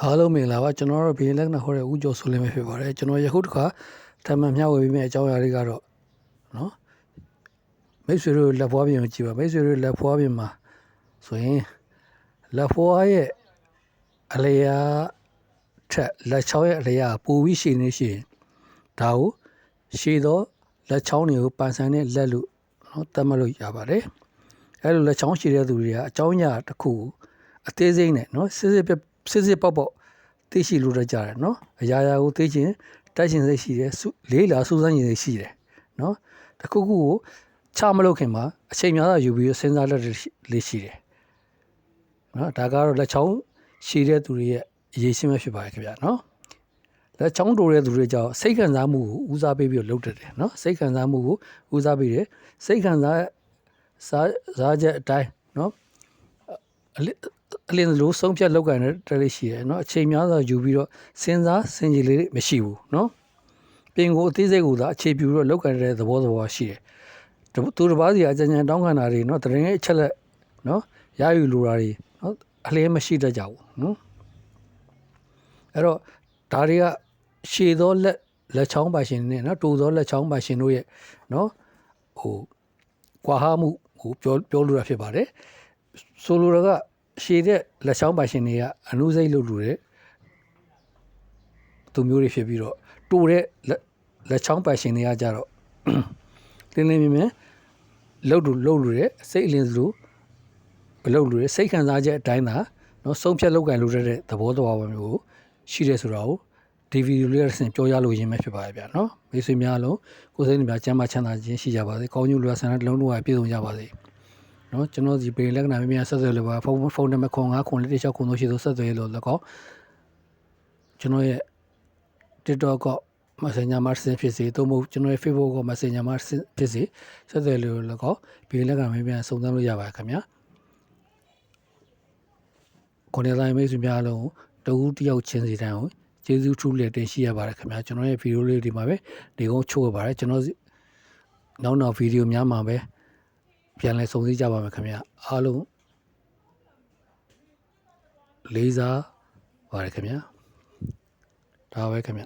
အားလုံးမင်္ဂလာပါကျွန်တော်တို့ဘီလက်နာခေါ်တဲ့ဦးကျော်ဆိုလင်းပဲဖြစ်ပါတယ်ကျွန်တော်ယခုတစ်ခါထပ်မံမျှဝေပေးမယ့်အကြောင်းအရာတွေကတော့နော်မိတ်ဆွေတို့လက်ဖွားပြင်ကိုကြည့်ပါမိတ်ဆွေတို့လက်ဖွားပြင်မှာဆိုရင်လက်ဖွားရဲ့အလျာထက်လက်ချောင်းရဲ့အလျာပိုပြီးရှည်နေရှိရင်ဒါကိုရှည်သောလက်ချောင်းတွေကိုပန်ဆန်တဲ့လက်လို့နော်သတ်မှတ်လို့ရပါတယ်အဲလိုလက်ချောင်းရှည်တဲ့သူတွေကအကြောင်းအရာတစ်ခုအသေးစိတ်နဲ့နော်စစ်ပေါက်သိရှိလို့ရကြတယ်နော်အရာရာကိုသိချင်းတိုက်ရှင်စိတ်ရှိတယ်လေးလာစူးစမ်းရင်စိတ်ရှိတယ်နော်တခုခုကိုချမလုပ်ခင်မှာအချိန်များစွာယူပြီးစဉ်းစားလက်လေးရှိတယ်နော်ဒါကတော့လက်ချောင်းရှည်တဲ့သူတွေရဲ့အရေးရှင်းပဲဖြစ်ပါတယ်ခင်ဗျာနော်လက်ချောင်းတိုတဲ့သူတွေကြောင့်စိတ်ခံစားမှုကိုဦးစားပေးပြီးလုပ်တတ်တယ်နော်စိတ်ခံစားမှုကိုဦးစားပေးတယ်စိတ်ခံစားချက်အတိုင်းနော်အလင်းလိုဆုံးဖြတ်လောက်ကန်တဲ့လေးရှိတယ်เนาะအချိန်များစွာယူပြီးတော့စဉ်းစားဆင်ခြင်လေးမရှိဘူးเนาะပြင်ကိုအသေးစိတ်ကိုသာအခြေပြုပြီးတော့လောက်ကန်တဲ့သဘောရှိတယ်သူတစ်ပါးစီအကြံဉာဏ်တောင်းခံတာတွေเนาะတရင်ရဲ့အချက်လက်เนาะရယူလိုတာတွေเนาะအလင်းမရှိတတ်ကြဘူးเนาะအဲ့တော့ဒါတွေကရှည်သောလက်ချောင်းပါရှင်နဲ့เนาะတူသောလက်ချောင်းပါရှင်တို့ရဲ့เนาะကွာဟမှုကိုပြောလိုတာဖြစ်ပါတယ်ဆိုလိုတာကရှည်တဲ့လက်ချောင်းပါရှင်တွေကအနုစိတ်လုပ်လို့တဲ့သူမျိုးတွေဖြစ်ပြီးတော့တိုတဲ့လက်ချောင်းပါရှင်တွေကကြတော့လင်းလင်းမြင်မြင်လှုပ်လို့တဲ့စိတ်အလင်းစလို့မလှုပ်လို့တဲ့စိတ်ခံစားချက်အတိုင်းသာနော်ဆုံးဖြတ်လောက်ကန်လို့တဲ့သဘောမျိုးကိုရှိတယ်ဆိုတာကိုဒီဗီဒီယိုလေးတစ်ဆင့်ပြောရလို့ရင်းပဲဖြစ်ပါတယ်ဗျာနော်မိတ်ဆွေများလုံးကိုယ်စိတ်နှပြချမ်းသာချမ်းသာခြင်းရှိကြပါစေကောင်းကျိုးလိုအပ်ဆန္ဒလုံးလုံးဝပြည့်စုံကြပါစေနော်ကျွန်တော်ဒီပေလက္ခဏာများဆက်သွယ်လို့ပါဖုန်းနံပါတ်09969636ရှိသောဆက်သွယ်လို့လည်းကောင်းကျွန်တော်ရဲ့ TikTok က Messenger မှာဖြစ်စေသို့မဟုတ်ကျွန်တော်ရဲ့ Facebook က Messenger မှာဖြစ်စေဆက်သွယ်လို့လည်းကောင်းပေလက္ခဏာများစုံစမ်းလို့ရပါတယ်ခင်ဗျာကိုနေတိုင်းမိတ်ဆွေများလုံးတဦးတယောက်ချင်းစီတိုင်းကိုကျေးဇူးထူးလက်တင်ရှိရပါတယ်ခင်ဗျာကျွန်တော်ရဲ့ဗီဒီယိုလေးဒီမှာပဲဒီကုန်းချိုးရပါတယ်ကျွန်တော်နောက်ဗီဒီယိုများမှာပဲပြန်လဲစုံစည်းကြပါမယ်ခင်ဗျာအားလုံးလေးစားပါတယ်ခင်ဗျာဒါပဲခင်ဗျာ